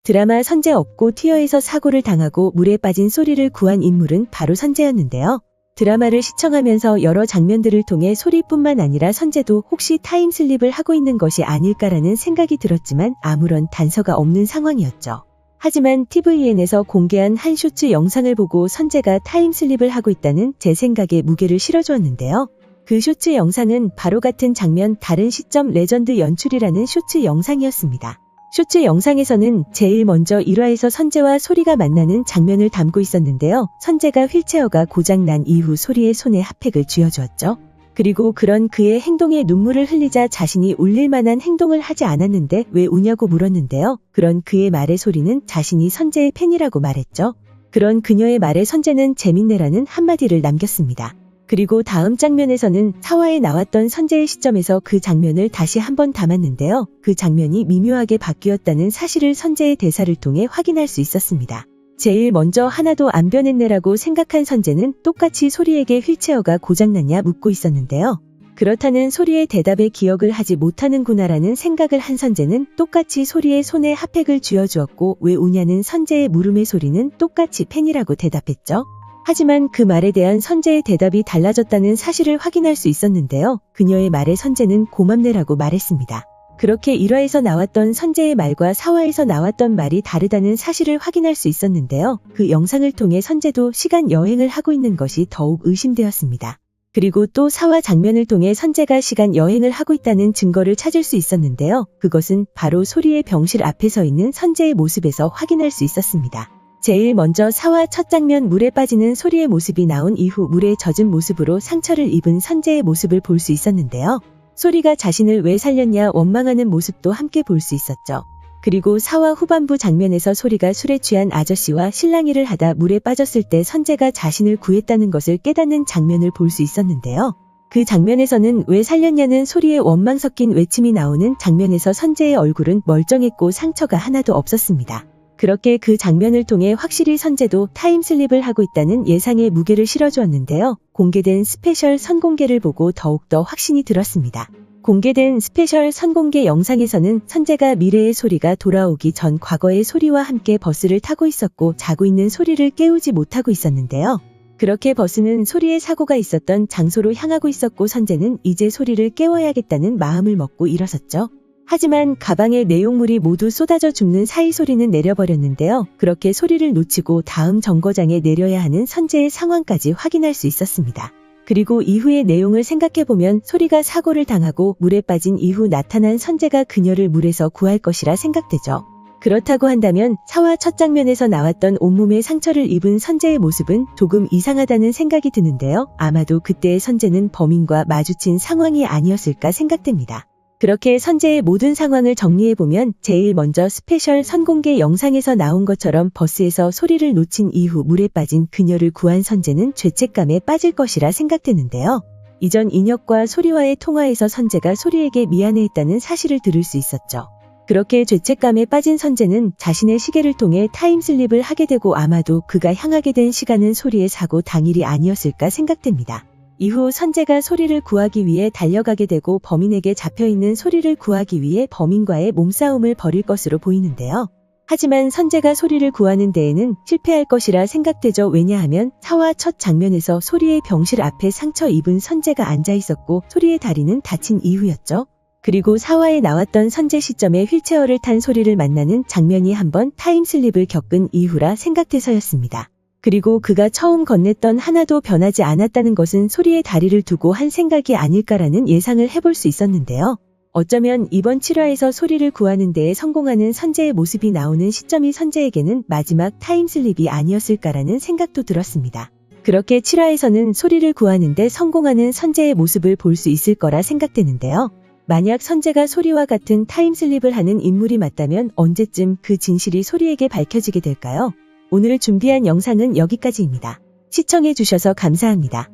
드라마 선재 업고 티어에서 사고를 당하고 물에 빠진 소리를 구한 인물은 바로 선재였는데요. 드라마를 시청하면서 여러 장면들을 통해 소리뿐만 아니라 선재도 혹시 타임슬립을 하고 있는 것이 아닐까라는 생각이 들었지만 아무런 단서가 없는 상황이었죠. 하지만 TVN에서 공개한 한 쇼츠 영상을 보고 선재가 타임슬립을 하고 있다는 제 생각에 무게를 실어주었는데요. 그 쇼츠 영상은 바로 같은 장면 다른 시점 레전드 연출이라는 쇼츠 영상이었습니다. 쇼츠 영상에서는 제일 먼저 1화에서 선재와 소리가 만나는 장면을 담고 있었는데요. 선재가 휠체어가 고장난 이후 소리의 손에 핫팩을 쥐어주었죠. 그리고 그런 그의 행동에 눈물을 흘리자 자신이 울릴 만한 행동을 하지 않았는데 왜 우냐고 물었는데요. 그런 그의 말에 소리는 자신이 선재의 팬이라고 말했죠. 그런 그녀의 말에 선재는 재밌네라는 한마디를 남겼습니다. 그리고 다음 장면에서는 4화에 나왔던 선재의 시점에서 그 장면을 다시 한번 담았는데요. 그 장면이 미묘하게 바뀌었다는 사실을 선재의 대사를 통해 확인할 수 있었습니다. 제일 먼저 하나도 안 변했네라고 생각한 선재는 똑같이 소리에게 휠체어가 고장났냐 묻고 있었는데요. 그렇다는 소리의 대답에 기억을 하지 못하는구나라는 생각을 한 선재는 똑같이 소리의 손에 핫팩을 쥐어주었고 왜 우냐는 선재의 물음의 소리는 똑같이 팬이라고 대답했죠. 하지만 그 말에 대한 선재의 대답이 달라졌다는 사실을 확인할 수 있었는데요. 그녀의 말에 선재는 고맙네라고 말했습니다. 그렇게 1화에서 나왔던 선재의 말과 4화에서 나왔던 말이 다르다는 사실을 확인할 수 있었는데요. 그 영상을 통해 선재도 시간 여행을 하고 있는 것이 더욱 의심되었습니다. 그리고 또 4화 장면을 통해 선재가 시간 여행을 하고 있다는 증거를 찾을 수 있었는데요. 그것은 바로 소리의 병실 앞에 서 있는 선재의 모습에서 확인할 수 있었습니다. 제일 먼저 4화 첫 장면 물에 빠지는 소리의 모습이 나온 이후 물에 젖은 모습으로 상처를 입은 선재의 모습을 볼 수 있었는데요. 소리가 자신을 왜 살렸냐 원망하는 모습도 함께 볼 수 있었죠. 그리고 4화 후반부 장면에서 소리가 술에 취한 아저씨와 실랑이를 하다 물에 빠졌을 때 선재가 자신을 구했다는 것을 깨닫는 장면을 볼 수 있었는데요. 그 장면에서는 왜 살렸냐는 소리의 원망 섞인 외침이 나오는 장면에서 선재의 얼굴은 멀쩡했고 상처가 하나도 없었습니다. 그렇게 그 장면을 통해 확실히 선재도 타임슬립을 하고 있다는 예상에 무게를 실어주었는데요. 공개된 스페셜 선공개를 보고 더욱더 확신이 들었습니다. 공개된 스페셜 선공개 영상에서는 선재가 미래의 소리가 돌아오기 전 과거의 소리와 함께 버스를 타고 있었고 자고 있는 소리를 깨우지 못하고 있었는데요. 그렇게 버스는 소리의 사고가 있었던 장소로 향하고 있었고 선재는 이제 소리를 깨워야겠다는 마음을 먹고 일어섰죠. 하지만 가방에 내용물이 모두 쏟아져 죽는 사이 소리는 내려버렸는데요. 그렇게 소리를 놓치고 다음 정거장에 내려야 하는 선재의 상황까지 확인할 수 있었습니다. 그리고 이후의 내용을 생각해보면 소리가 사고를 당하고 물에 빠진 이후 나타난 선재가 그녀를 물에서 구할 것이라 생각되죠. 그렇다고 한다면 4화 첫 장면에서 나왔던 온몸에 상처를 입은 선재의 모습은 조금 이상하다는 생각이 드는데요. 아마도 그때의 선재는 범인과 마주친 상황이 아니었을까 생각됩니다. 그렇게 선재의 모든 상황을 정리해보면 제일 먼저 스페셜 선공개 영상에서 나온 것처럼 버스에서 소리를 놓친 이후 물에 빠진 그녀를 구한 선재는 죄책감에 빠질 것이라 생각되는데요. 이전 인혁과 소리와의 통화에서 선재가 소리에게 미안해했다는 사실을 들을 수 있었죠. 그렇게 죄책감에 빠진 선재는 자신의 시계를 통해 타임슬립을 하게 되고 아마도 그가 향하게 된 시간은 소리의 사고 당일이 아니었을까 생각됩니다. 이후 선재가 소리를 구하기 위해 달려가게 되고 범인에게 잡혀있는 소리를 구하기 위해 범인과의 몸싸움을 벌일 것으로 보이는데요. 하지만 선재가 소리를 구하는 데에는 실패할 것이라 생각되죠. 왜냐하면 4화 첫 장면에서 소리의 병실 앞에 상처 입은 선재가 앉아있었고 소리의 다리는 다친 이후였죠. 그리고 4화에 나왔던 선재 시점에 휠체어를 탄 소리를 만나는 장면이 한번 타임슬립을 겪은 이후라 생각돼서였습니다. 그리고 그가 처음 건넸던 하나도 변하지 않았다는 것은 소리의 다리를 두고 한 생각이 아닐까라는 예상을 해볼 수 있었는데요. 어쩌면 이번 7화에서 소리를 구하는 데에 성공하는 선재의 모습이 나오는 시점이 선재에게는 마지막 타임슬립이 아니었을까라는 생각도 들었습니다. 그렇게 7화에서는 소리를 구하는 데 성공하는 선재의 모습을 볼 수 있을 거라 생각되는데요. 만약 선재가 소리와 같은 타임슬립을 하는 인물이 맞다면 언제쯤 그 진실이 소리에게 밝혀지게 될까요? 오늘 준비한 영상은 여기까지입니다. 시청해주셔서 감사합니다.